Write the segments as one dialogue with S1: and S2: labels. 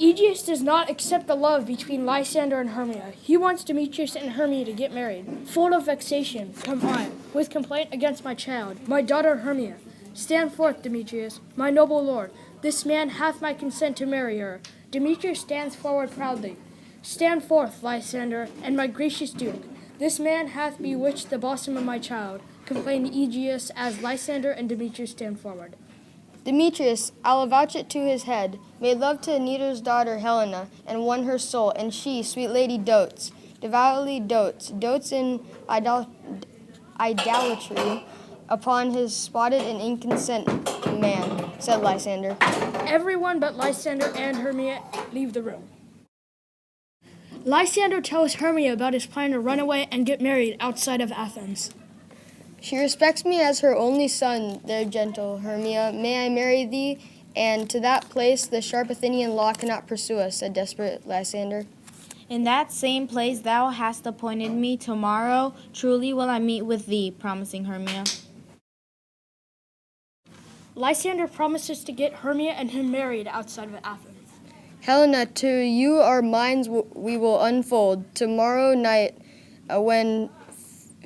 S1: Aegeus does not accept the love between Lysander and Hermia. He wants Demetrius and Hermia to get married. Full of vexation, come I, with complaint against my child, my daughter Hermia. Stand forth, Demetrius, my noble lord. This man hath my consent to marry her. Demetrius stands forward proudly. Stand forth, Lysander, and my gracious duke. This man hath bewitched the bosom of my child, complained Aegeus as Lysander and Demetrius stand forward.
S2: Demetrius, I'll avouch it to his head, made love to Aeneas's daughter Helena, and won her soul, and she, sweet lady, devoutly dotes in idolatry upon his spotted and inconsent man, said Lysander.
S1: Everyone but Lysander and Hermia leave the room. Lysander tells Hermia about his plan to run away and get married outside of Athens.
S2: She respects me as her only son, there, gentle Hermia. May I marry thee? And to that place the sharp Athenian law cannot pursue us, said desperate Lysander.
S3: In that same place thou hast appointed me, tomorrow truly will I meet with thee, promising Hermia.
S1: Lysander promises to get Hermia and him married outside of Athens.
S2: Helena, to you our minds we will unfold. Tomorrow night, when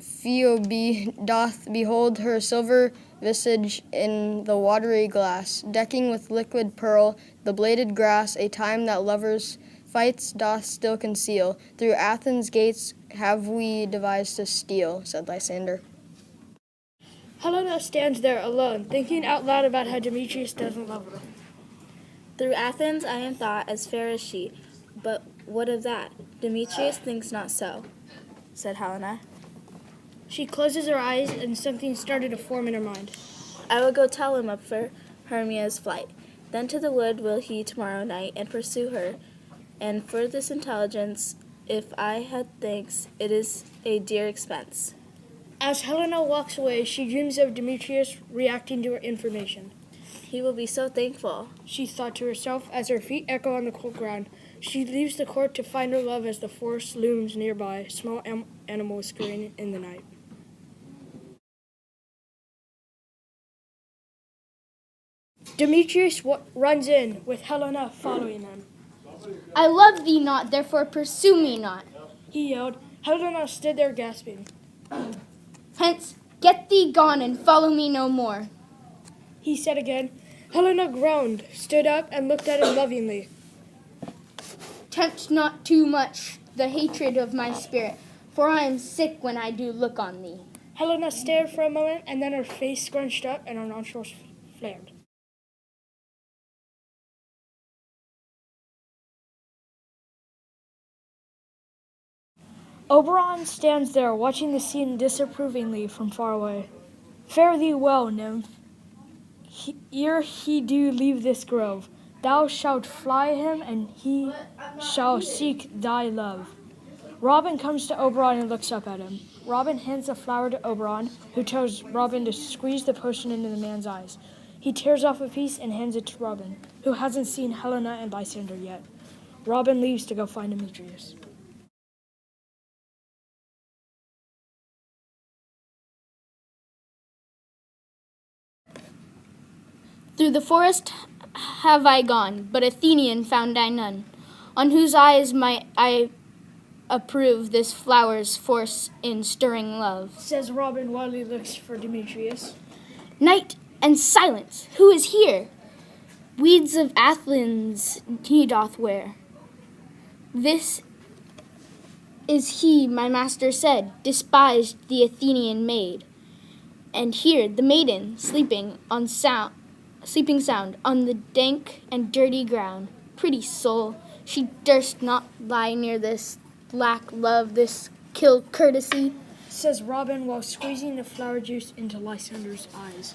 S2: Phoebe doth behold her silver visage in the watery glass, decking with liquid pearl the bladed grass, a time that lovers' fights doth still conceal. Through Athens' gates have we devised to steal, said Lysander.
S1: Helena stands there alone, thinking out loud about how Demetrius doesn't love her.
S4: Through Athens I am thought as fair as she, but what of that? Demetrius thinks not so, said Helena.
S1: She closes her eyes, and something started to form in her mind.
S4: I will go tell him of Hermia's flight. Then to the wood will he tomorrow night, and pursue her. And for this intelligence, if I had thanks, it is a dear expense.
S1: As Helena walks away, she dreams of Demetrius reacting to her information.
S4: He will be so thankful,
S1: She thought to herself as her feet echo on the cold ground. She leaves the court to find her love as the forest looms nearby, small animals scurrying in the night. Demetrius runs in, with Helena following him.
S5: I love thee not, therefore pursue me not.
S1: He yelled. Helena stood there gasping.
S5: Hence, get thee gone and follow me no more.
S1: He said again. Helena groaned, stood up, and looked at him lovingly.
S5: Tempt not too much the hatred of my spirit, for I am sick when I do look on thee.
S1: Helena stared for a moment, and then her face scrunched up and her nostrils flared. Oberon stands there, watching the scene disapprovingly from far away. Fare thee well, nymph. Ere he do leave this grove, thou shalt fly him, and he shall seek thy love. Robin comes to Oberon and looks up at him. Robin hands the flower to Oberon, who tells Robin to squeeze the potion into the man's eyes. He tears off a piece and hands it to Robin, who hasn't seen Helena and Lysander yet. Robin leaves to go find Demetrius.
S5: Through the forest have I gone, but Athenian found I none, on whose eyes might I approve this flower's force in stirring love.
S1: Says Robin while he looks for Demetrius.
S5: Night and silence, who is here? Weeds of Athens he doth wear. This is he, my master said, despised the Athenian maid. And here the maiden, sleeping sound on the dank and dirty ground. Pretty soul, she durst not lie near this black love, this kill courtesy,
S1: Says Robin while squeezing the flower juice into Lysander's eyes.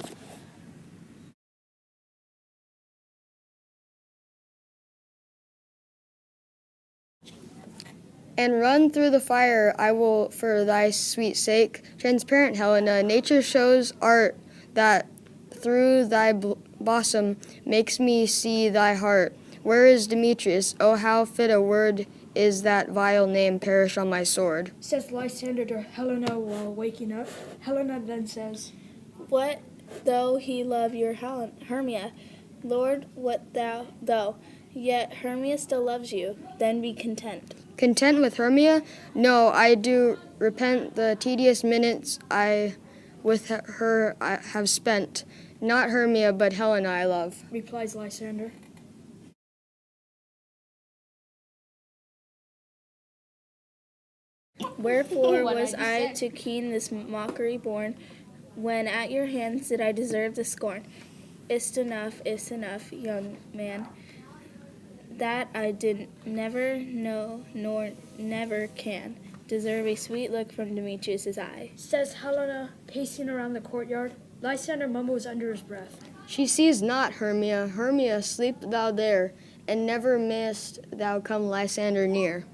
S2: And run through the fire I will for thy sweet sake. Transparent Helena, nature shows art that through thy bosom makes me see thy heart. Where is Demetrius? Oh, how fit a word is that vile name perish on my sword.
S1: Says Lysander to Helena while waking up. Helena then says,
S4: What though he love your Hermia? Lord, what though Yet Hermia still loves you. Then be content.
S2: Content with Hermia? No, I do repent the tedious minutes I have spent. Not Hermia, but Helena I love.
S1: replies Lysander.
S4: Wherefore was I to keen this mockery born, when at your hands did I deserve the scorn? Is't enough, young man, that I did never know, nor never can, deserve a sweet look from Demetrius's eye.
S1: Says Helena, pacing around the courtyard. Lysander mumbles under his breath.
S2: She sees not Hermia. Hermia, sleep thou there, and never mayest thou come Lysander near.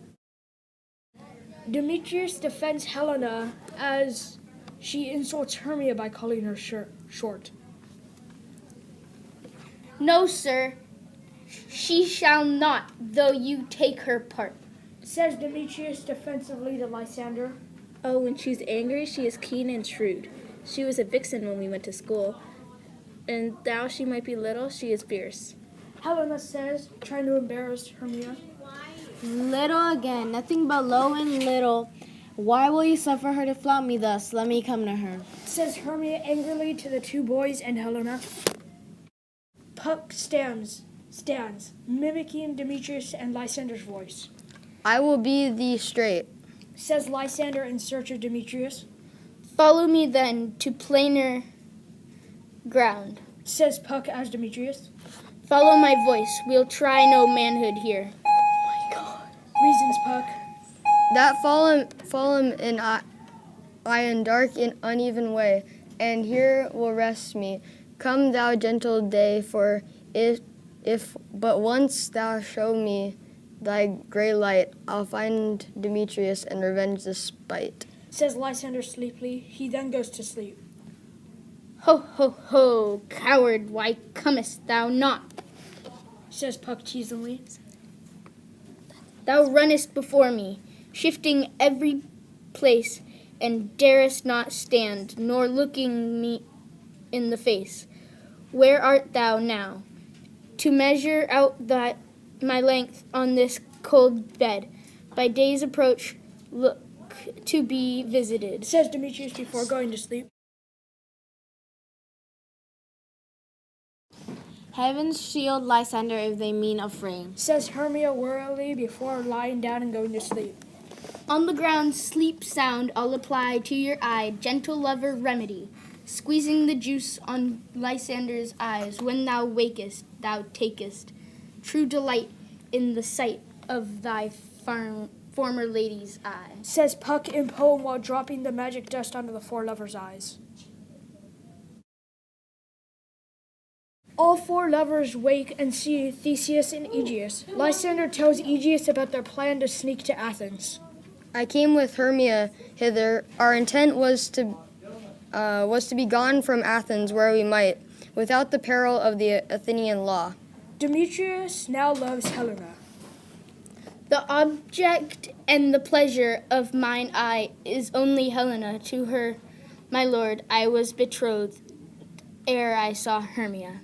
S1: Demetrius defends Helena as she insults Hermia by calling her short.
S5: No, sir, she shall not, though you take her part.
S1: Says Demetrius defensively to Lysander.
S4: Oh, when she's angry, she is keen and shrewd. She was a vixen when we went to school. And though she might be little, she is fierce.
S1: Helena says, trying to embarrass Hermia.
S3: Little again, nothing but low and little. Why will you suffer her to flout me thus? Let me come to her.
S1: Says Hermia angrily to the two boys and Helena. Puck stands, mimicking Demetrius and Lysander's voice.
S2: I will be thee straight.
S1: Says Lysander in search of Demetrius.
S5: Follow me then to plainer ground.
S1: Says Puck as Demetrius.
S5: Follow my voice. We'll try no manhood here.
S1: Reasons Puck.
S2: That fall him in in dark and uneven way, and here will rest me. Come thou gentle day, for if but once thou show me thy grey light, I'll find Demetrius and revenge the spite.
S1: Says Lysander sleepily. He then goes to sleep.
S5: Ho, ho, ho, coward, why comest thou not?
S1: Says Puck teasingly.
S5: Thou runnest before me, shifting every place, and darest not stand, nor looking me in the face. Where art thou now? To measure out my length on this cold bed, by day's approach look to be visited.
S1: Says Demetrius before going to sleep.
S3: Heavens shield Lysander if they mean a frame.
S1: Says Hermia wearily before lying down and going to sleep.
S5: On the ground, sleep sound I'll apply to your eye, gentle lover remedy, squeezing the juice on Lysander's eyes. When thou wakest, thou takest true delight in the sight of thy former lady's eye.
S1: Says Puck in poem while dropping the magic dust onto the four lovers' eyes. All four lovers wake and see Theseus and Aegeus. Lysander tells Aegeus about their plan to sneak to Athens.
S2: I came with Hermia hither. Our intent was to be gone from Athens where we might, without the peril of the Athenian law.
S1: Demetrius now loves Helena.
S5: The object and the pleasure of mine eye is only Helena. To her, my lord, I was betrothed ere I saw Hermia.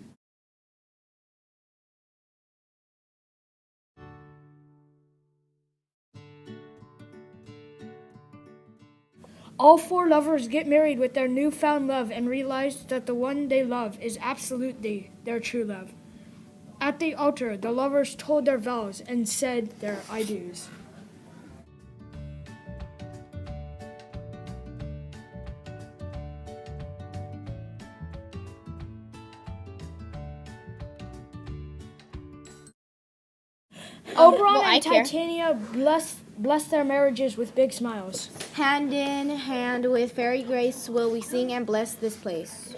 S1: All four lovers get married with their newfound love and realize that the one they love is absolutely their true love. At the altar, the lovers told their vows and said their I do's. Oberon and Titania bless their marriages with big smiles.
S3: Hand in hand with fairy grace will we sing and bless this place.